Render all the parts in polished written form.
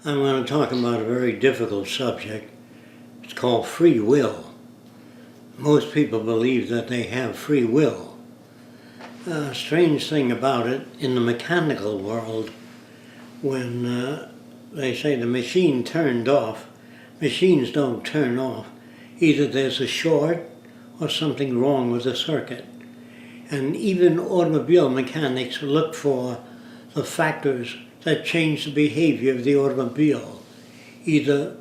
I'm going to talk about a very difficult subject. It's called free will. Most people believe that they have free will. A strange thing about it, in the mechanical world, when they say the machine turned off, machines don't turn off. Either there's a short or something wrong with the circuit. And even automobile mechanics look for the factors that change the behavior of the automobile. Either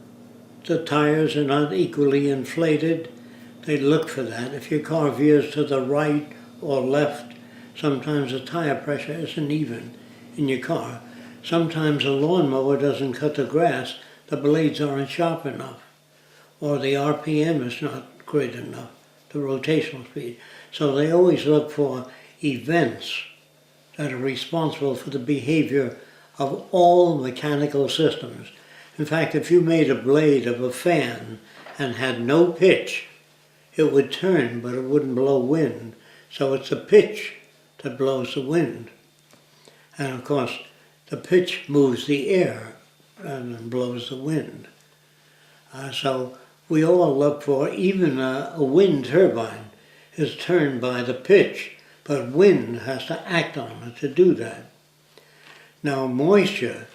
the tires are not equally inflated, they look for that. If your car veers to the right or left, sometimes the tire pressure isn't even in your car. Sometimes a lawnmower doesn't cut the grass, the blades aren't sharp enough, or the RPM is not great enough, the rotational speed. So they always look for events that are responsible for the behavior of all mechanical systems. In fact, if you made a blade of a fan and had no pitch, it would turn, but it wouldn't blow wind. So it's the pitch that blows the wind. And of course, the pitch moves the air and blows the wind. So we all look for, even a wind turbine is turned by the pitch, but wind has to act on it to do that. Now moisture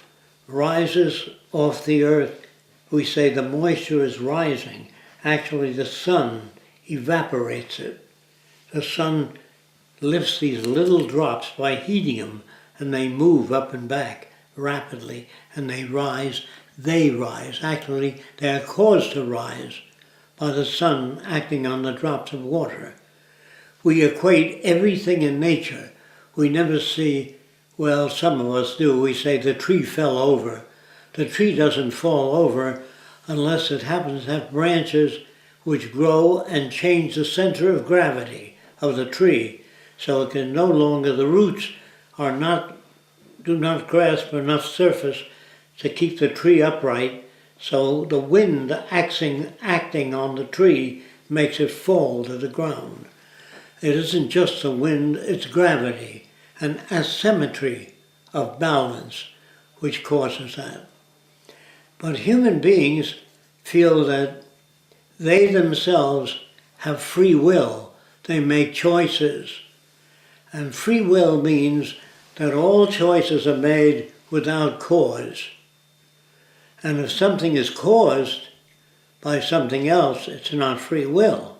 rises off the earth. We say the moisture is rising. Actually the sun evaporates it. The sun lifts these little drops by heating them, and they move up and back rapidly, and they rise. Actually, they are caused to rise by the sun acting on the drops of water. We equate everything in nature. We never see, well, some of us do, we say the tree fell over. The tree doesn't fall over unless it happens to have branches which grow and change the center of gravity of the tree. So it can no longer, the roots do not grasp enough surface to keep the tree upright. So the wind acting on the tree makes it fall to the ground. It isn't just the wind, it's gravity, an asymmetry of balance which causes that. But human beings feel that they themselves have free will. They make choices. And free will means that all choices are made without cause. And if something is caused by something else, it's not free will.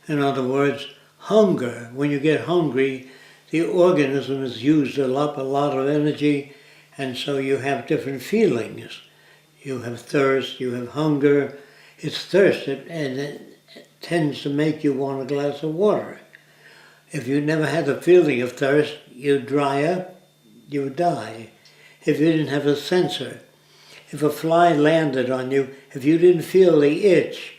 In other words, hunger, when you get hungry, the organism has used up a lot of energy, and so you have different feelings. You have thirst, you have hunger. It's thirst, and it tends to make you want a glass of water. If you never had the feeling of thirst, you'd dry up, you would die. If you didn't have a sensor, if a fly landed on you, if you didn't feel the itch,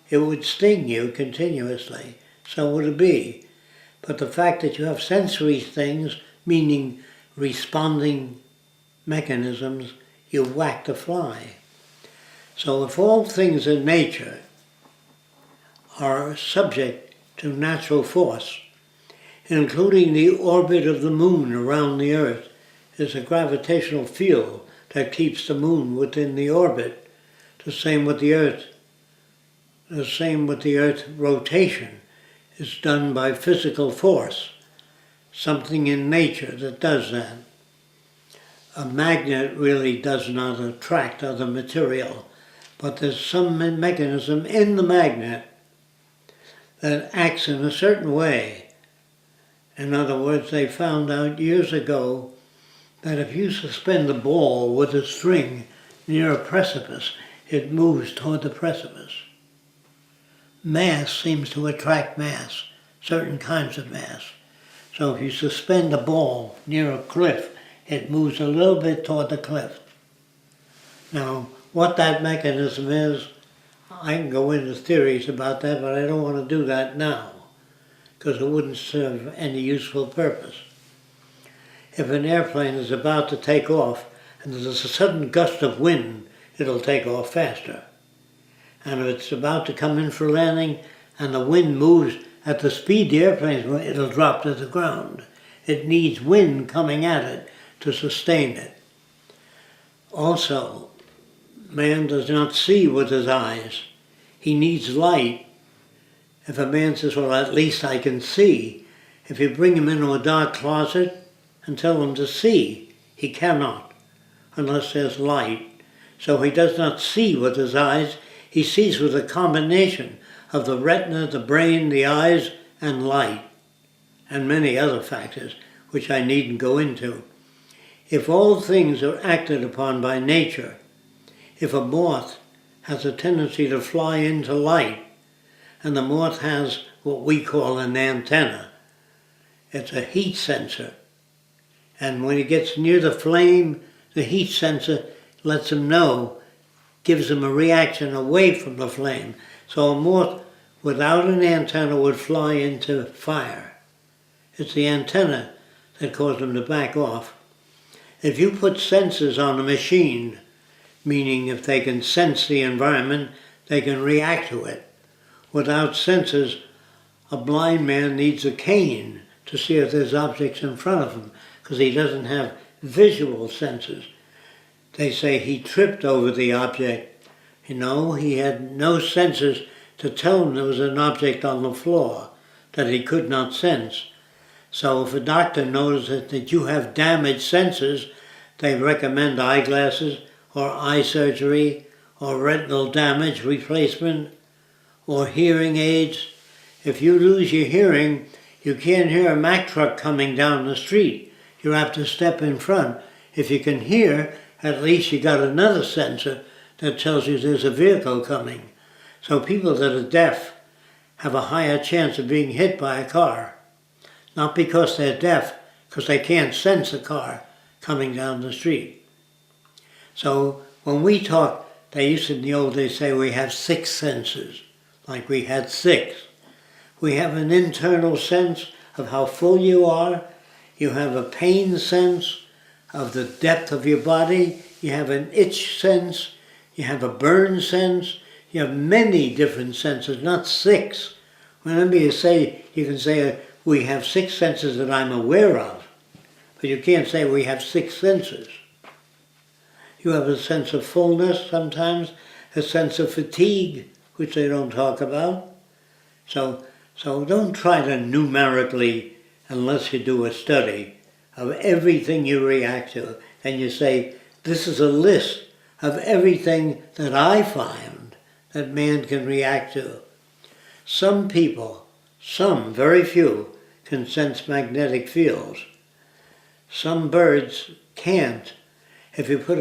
it would sting you continuously. So would it be. But the fact that you have sensory things, meaning responding mechanisms, you whack the fly. So if all things in nature are subject to natural force, including the orbit of the moon around the earth, is a gravitational field that keeps the moon within the orbit. The same with the earth. The same with the earth rotation is done by physical force, something in nature that does that. A magnet really does not attract other material, but there's some mechanism in the magnet that acts in a certain way. In other words, they found out years ago that if you suspend a ball with a string near a precipice, it moves toward the precipice. Mass seems to attract mass, certain kinds of mass. So if you suspend a ball near a cliff, it moves a little bit toward the cliff. Now, what that mechanism is, I can go into theories about that, but I don't want to do that now, because it wouldn't serve any useful purpose. If an airplane is about to take off and there's a sudden gust of wind, it'll take off faster. And if it's about to come in for landing and the wind moves at the speed the airplane's going, it'll drop to the ground. It needs wind coming at it to sustain it. Also, man does not see with his eyes. He needs light. If a man says, well, at least I can see, if you bring him into a dark closet and tell him to see, he cannot, unless there's light. So he does not see with his eyes, he sees with a combination of the retina, the brain, the eyes, and light, and many other factors, which I needn't go into. If all things are acted upon by nature, if a moth has a tendency to fly into light, and the moth has what we call an antenna, it's a heat sensor. And when it gets near the flame, the heat sensor lets him know, gives him a reaction away from the flame. So a moth without an antenna would fly into fire. It's the antenna that causes him to back off. If you put sensors on a machine, meaning if they can sense the environment, they can react to it. Without sensors, a blind man needs a cane to see if there's objects in front of him, because he doesn't have visual senses. They say he tripped over the object. You know, he had no senses to tell him there was an object on the floor that he could not sense. So if a doctor notices that you have damaged senses, they recommend eyeglasses or eye surgery or retinal damage replacement or hearing aids. If you lose your hearing, you can't hear a Mack truck coming down the street. You have to step in front. If you can hear, at least you got another sensor that tells you there's a vehicle coming. So people that are deaf have a higher chance of being hit by a car. Not because they're deaf, because they can't sense a car coming down the street. So when we talk, they used to in the old days say we have 6 senses, like we had 6. We have an internal sense of how full you are. You have a pain sense of the depth of your body. You have an itch sense. You have a burn sense. You have many different senses, not 6. Whenever you can say we have 6 senses that I'm aware of, but you can't say we have 6 senses. You have a sense of fullness sometimes, a sense of fatigue, which they don't talk about. So don't try to numerically, unless you do a study of everything you react to, and you say, this is a list of everything that I find that man can react to. Some people, very few, can sense magnetic fields. Some birds can't. If you put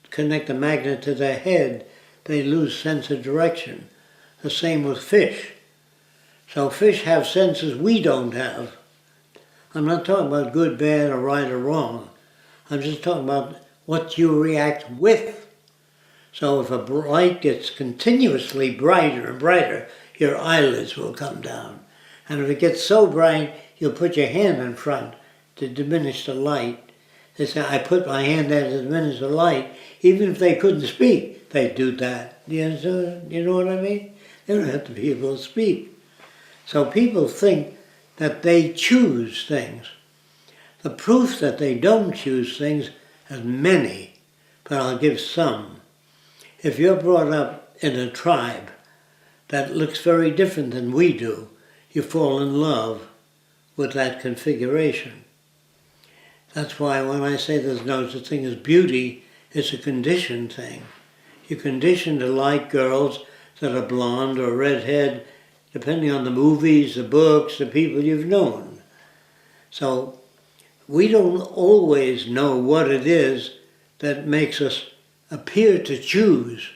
connect a magnet to their head, they lose sense of direction. The same with fish. So fish have senses we don't have. I'm not talking about good, bad, or right or wrong. I'm just talking about what you react with. So if a light gets continuously brighter and brighter, your eyelids will come down. And if it gets so bright, you'll put your hand in front to diminish the light. They say, I put my hand there to diminish the light. Even if they couldn't speak, they'd do that. You know what I mean? They don't have to be able to speak. So people think that they choose things. The proof that they don't choose things is many, but I'll give some. If you're brought up in a tribe that looks very different than we do, you fall in love with that configuration. That's why when I say there's no such thing as beauty, it's a conditioned thing. You're conditioned to like girls that are blonde or redhead, depending on the movies, the books, the people you've known. So we don't always know what it is that makes us appear to choose.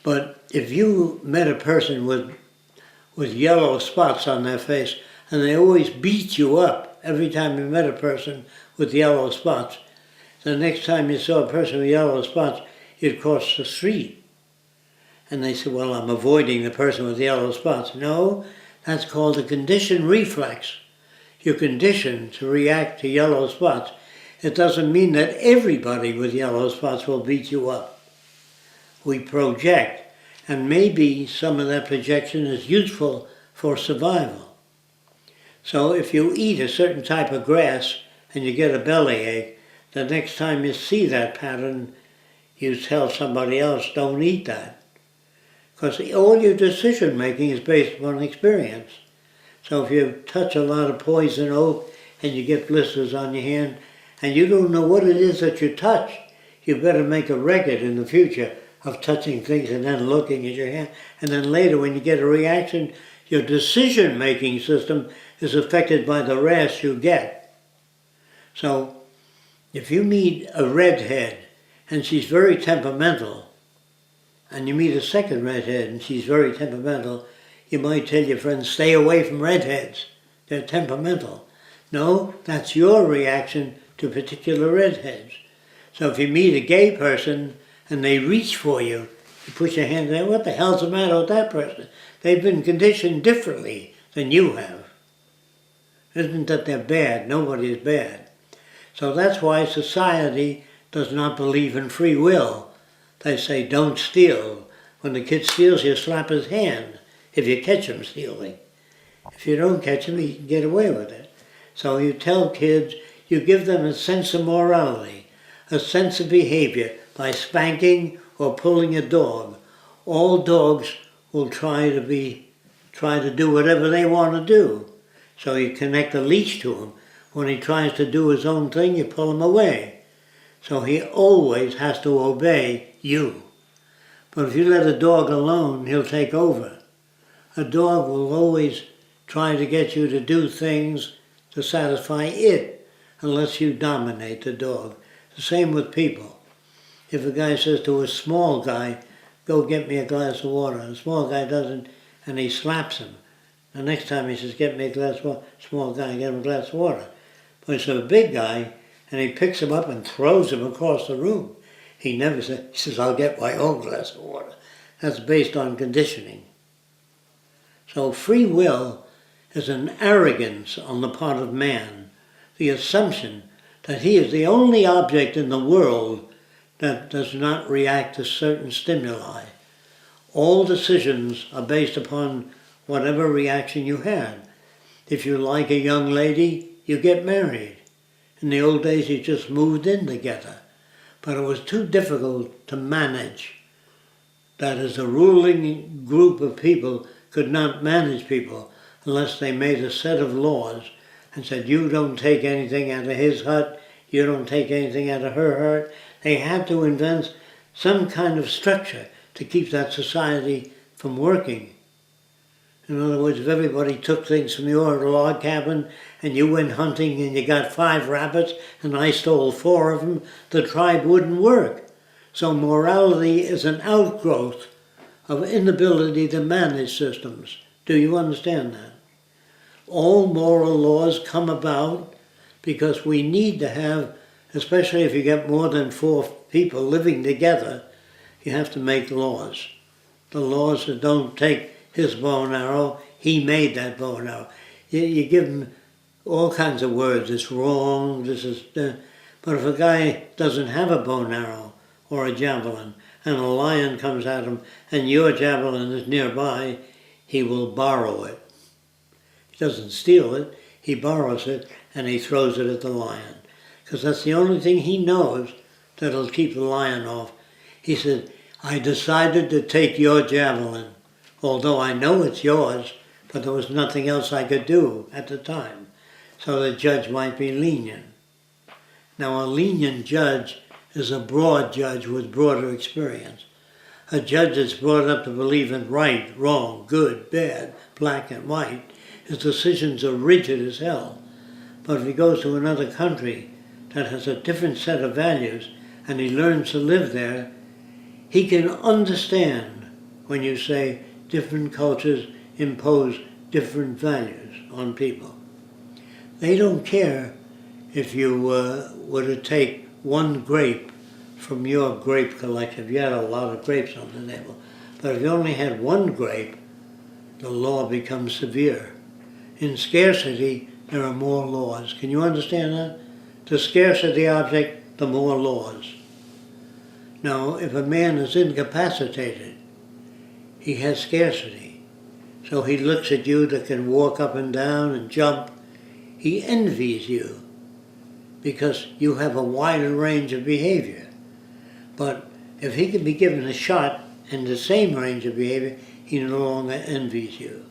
But if you met a person with yellow spots on their face, and they always beat you up every time you met a person with yellow spots, the next time you saw a person with yellow spots, you'd cross the street. And they said, well, I'm avoiding the person with yellow spots. No, that's called a conditioned reflex. You're conditioned to react to yellow spots. It doesn't mean that everybody with yellow spots will beat you up. We project, and maybe some of that projection is useful for survival. So if you eat a certain type of grass and you get a bellyache, the next time you see that pattern, you tell somebody else, don't eat that. Because all your decision making is based upon experience. So if you touch a lot of poison oak and you get blisters on your hand and you don't know what it is that you touch, you better make a record in the future of touching things and then looking at your hand. And then later when you get a reaction, your decision making system is affected by the rash you get. So if you meet a redhead and she's very temperamental, and you meet a second redhead and she's very temperamental, you might tell your friends, stay away from redheads. They're temperamental. No, that's your reaction to particular redheads. So if you meet a gay person and they reach for you, you put your hand there, what the hell's the matter with that person? They've been conditioned differently than you have. It isn't that they're bad, nobody is bad. So that's why society does not believe in free will. They say, don't steal. When the kid steals, you slap his hand if you catch him stealing. If you don't catch him, he can get away with it. So you tell kids, you give them a sense of morality, a sense of behavior by spanking or pulling a dog. All dogs will try to do whatever they want to do. So you connect a leash to him. When he tries to do his own thing, you pull him away. So he always has to obey you. But if you let a dog alone, he'll take over. A dog will always try to get you to do things to satisfy it, unless you dominate the dog. The same with people. If a guy says to a small guy, go get me a glass of water, and the small guy doesn't, and he slaps him. The next time he says, get me a glass of water, small guy, get him a glass of water. But it's a big guy, and he picks him up and throws him across the room. He never says, he says, I'll get my own glass of water. That's based on conditioning. So free will is an arrogance on the part of man, the assumption that he is the only object in the world that does not react to certain stimuli. All decisions are based upon whatever reaction you had. If you like a young lady, you get married. In the old days, you just moved in together. But it was too difficult to manage. That is, a ruling group of people could not manage people unless they made a set of laws and said, you don't take anything out of his hut, you don't take anything out of her hut. They had to invent some kind of structure to keep that society from working. In other words, if everybody took things from your log cabin and you went hunting and you got 5 rabbits and I stole 4 of them, the tribe wouldn't work. So morality is an outgrowth of inability to manage systems. Do you understand that? All moral laws come about because we need to have, especially if you get more than 4 people living together, you have to make laws. The laws that don't take his bow and arrow, he made that bow and arrow. You give him all kinds of words, it's wrong, this is... But if a guy doesn't have a bow and arrow or a javelin, and a lion comes at him and your javelin is nearby, he will borrow it. He doesn't steal it, he borrows it and he throws it at the lion. Because that's the only thing he knows that'll keep the lion off. He said, I decided to take your javelin, although I know it's yours, but there was nothing else I could do at the time. So the judge might be lenient. Now a lenient judge is a broad judge with broader experience. A judge that's brought up to believe in right, wrong, good, bad, black and white, his decisions are rigid as hell. But if he goes to another country that has a different set of values and he learns to live there, he can understand when you say different cultures impose different values on people. They don't care if you were to take one grape from your grape collection. If you had a lot of grapes on the table. But if you only had one grape, the law becomes severe. In scarcity, there are more laws. Can you understand that? The scarcer the object, the more laws. Now, if a man is incapacitated, he has scarcity. So he looks at you that can walk up and down and jump. He envies you. because you have a wider range of behavior. But if he can be given a shot in the same range of behavior, he no longer envies you.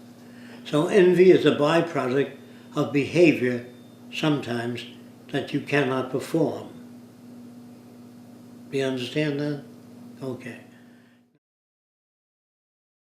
So envy is a byproduct of behavior sometimes that you cannot perform. Do you understand that? Okay.